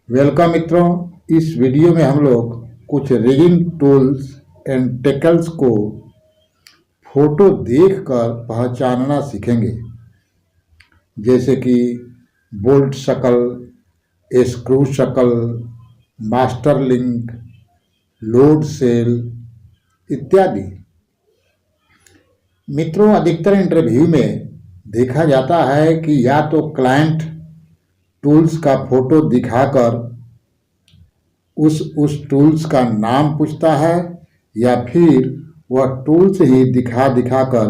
Welcome मित्रों। इस video में हम लोग कुछ रिगिंग टूल्स एंड टेकल्स को फोटो देखकर पहचानना सीखेंगे, जैसे कि बोल्ट शकल, स्क्रू शकल, मास्टर लिंक, लोड सेल इत्यादि। मित्रों, अधिकतर इंटरव्यू में देखा जाता है कि या तो क्लाइंट टूल्स का फोटो दिखाकर उस टूल्स का नाम पूछता है या फिर वह टूल्स ही दिखाकर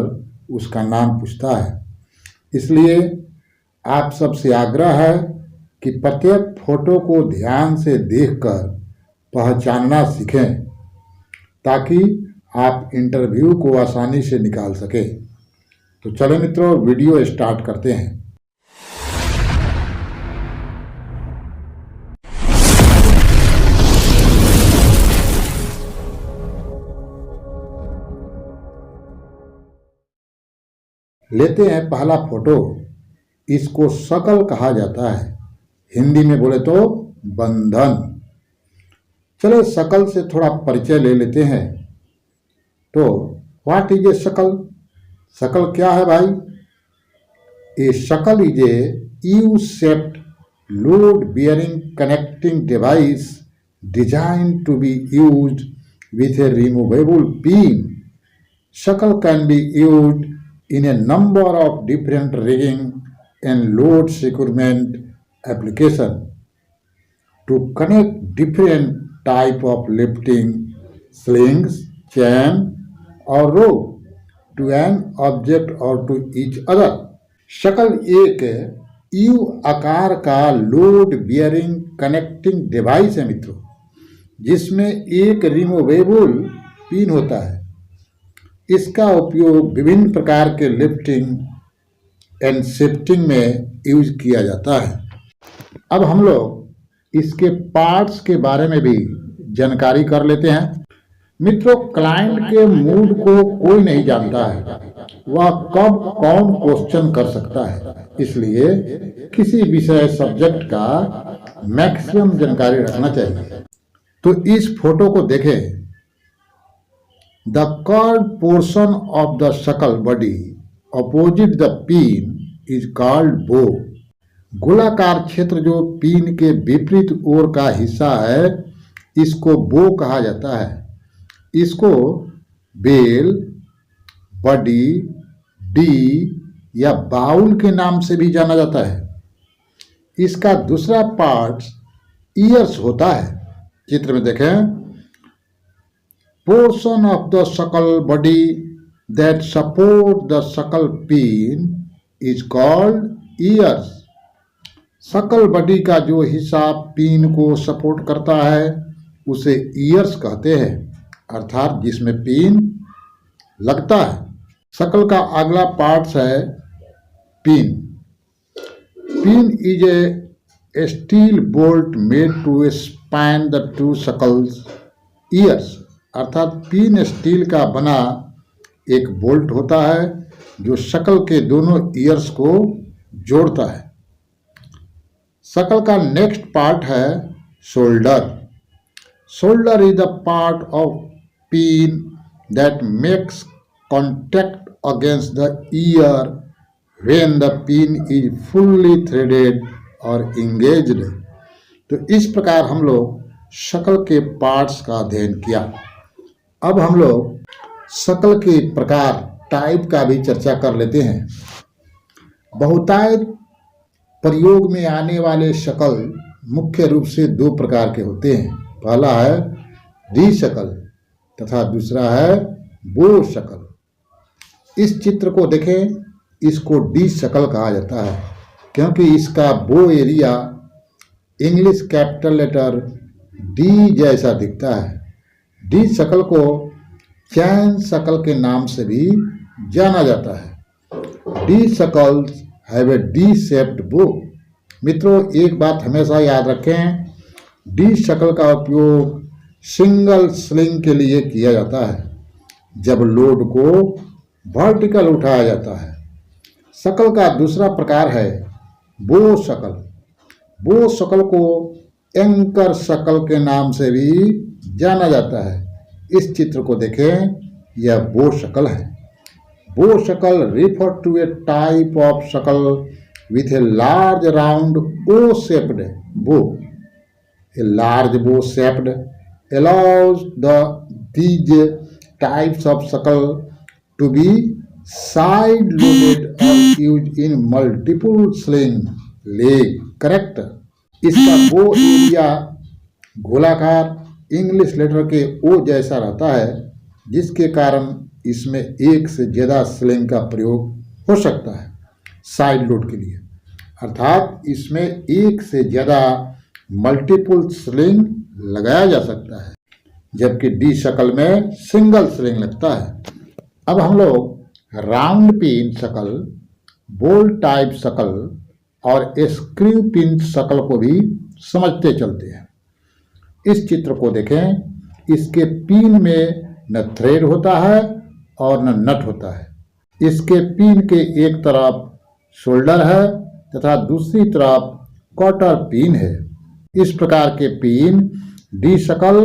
उसका नाम पूछता है। इसलिए आप सबसे आग्रह है कि प्रत्येक फोटो को ध्यान से देखकर पहचानना सीखें, ताकि आप इंटरव्यू को आसानी से निकाल सकें। तो चलो मित्रों, वीडियो स्टार्ट करते हैं। लेते हैं पहला फोटो। इसको शकल कहा जाता है, हिंदी में बोले तो बंधन। चलो शकल से थोड़ा परिचय ले लेते हैं। तो व्हाट इज ए शकल? शकल क्या है भाई? ए शकल is a U-shaped load bearing connecting device designed to be used with a removable pin. शकल can be used in a number of different rigging and load securement application to connect different type of lifting, slings, chain or rope to an object or to each other. शकल एक you आकार का load bearing connecting device है मित्रों, जिसमें एक removable pin होता है। इसका उपयोग विभिन्न प्रकार के लिफ्टिंग एंड शिफ्टिंग में यूज किया जाता है। अब हम लोग इसके पार्ट्स के बारे में भी जानकारी कर लेते हैं। मित्रों, क्लाइंट के मूड को कोई नहीं जानता है, वह कब कौन क्वेश्चन कर सकता है। इसलिए किसी विषय सब्जेक्ट का मैक्सिमम जानकारी रखना चाहिए। तो इस फोटो को देखें। The curved portion of the शकल body opposite the pin is called bow. गोलाकार क्षेत्र जो पिन के विपरीत ओर का हिस्सा है, इसको बो कहा जाता है। इसको बेल, बडी, डी या बाउल के नाम से भी जाना जाता है। इसका दूसरा पार्ट ईयर्स होता है। चित्र में देखें। Portion of the शकल body that support the शकल pin is called ears. शकल बॉडी का जो हिस्सा पिन को सपोर्ट करता है उसे ईयर्स कहते हैं, अर्थात जिसमें पिन लगता है। शकल का अगला पार्ट है pin. Pin is a steel bolt made to span the two shackles ears, अर्थात पिन स्टील का बना एक बोल्ट होता है जो शकल के दोनों ईयर्स को जोड़ता है। शकल का नेक्स्ट पार्ट है shoulder. Shoulder is the part of pin that makes contact against the year when the pin is fully threaded और इंगेज्ड। तो इस प्रकार हम लोग शकल के पार्ट्स का अध्ययन किया। अब हम लोग शकल के प्रकार टाइप का भी चर्चा कर लेते हैं। बहुतायत प्रयोग में आने वाले शकल मुख्य रूप से दो प्रकार के होते हैं। पहला है डी शकल तथा दूसरा है बो शकल। इस चित्र को देखें। इसको डी शकल कहा जाता है क्योंकि इसका bow area English capital letter D जैसा दिखता है। डी शकल को चैन शकल के नाम से भी जाना जाता है। D shackles have a D shaped bow. मित्रों, एक बात हमेशा याद रखें, डी शकल का उपयोग सिंगल स्लिंग के लिए किया जाता है, जब लोड को वर्टिकल उठाया जाता है। शकल का दूसरा प्रकार है बो शकल। बो शकल को एंकर शकल के नाम से भी जाना जाता है। इस चित्र को देखें, यह बो शकल है। बो शकल refer to a type of शकल with a large round O-shaped bow. A large bow-shaped allows these types of शकल to be side-loaded or used in multiple sling leg. Correct. इसका बो एरिया गोलाकार इंग्लिश लेटर के ओ जैसा रहता है, जिसके कारण इसमें एक से ज़्यादा स्लिंग का प्रयोग हो सकता है साइड लोड के लिए, अर्थात इसमें एक से ज़्यादा मल्टीपल स्लिंग लगाया जा सकता है, जबकि डी शकल में सिंगल स्लिंग लगता है। अब हम लोग राउंड पिन शकल, बोल्ट टाइप शकल और स्क्रू पिन शकल को भी समझते चलते हैं। इस चित्र को देखें, इसके पिन में न थ्रेड होता है और न नट होता है। इसके पिन के एक तरफ शोल्डर है तथा दूसरी तरफ क्वार्टर पिन है। इस प्रकार के पिन डी शकल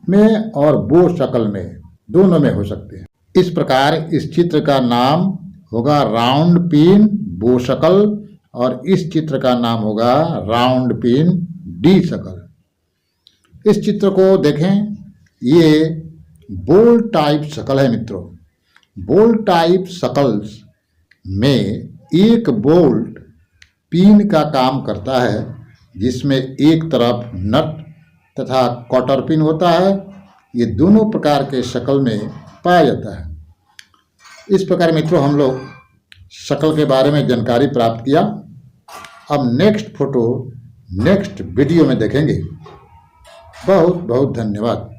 में और बो शकल में दोनों में हो सकते हैं। इस प्रकार इस चित्र का नाम होगा राउंड पिन बो शकल और इस चित्र का नाम होगा राउंड पिन डी शकल। इस चित्र को देखें, ये बोल्ट टाइप शकल है मित्रों। बोल्ट टाइप शकल्स में एक बोल्ट पिन का काम करता है, जिसमें एक तरफ नट तथा क्वार्टर पिन होता है। ये दोनों प्रकार के शकल में पाया जाता है। इस प्रकार मित्रों हम लोग शकल के बारे में जानकारी प्राप्त किया। अब नेक्स्ट फोटो नेक्स्ट वीडियो में देखेंगे। बहुत बहुत धन्यवाद।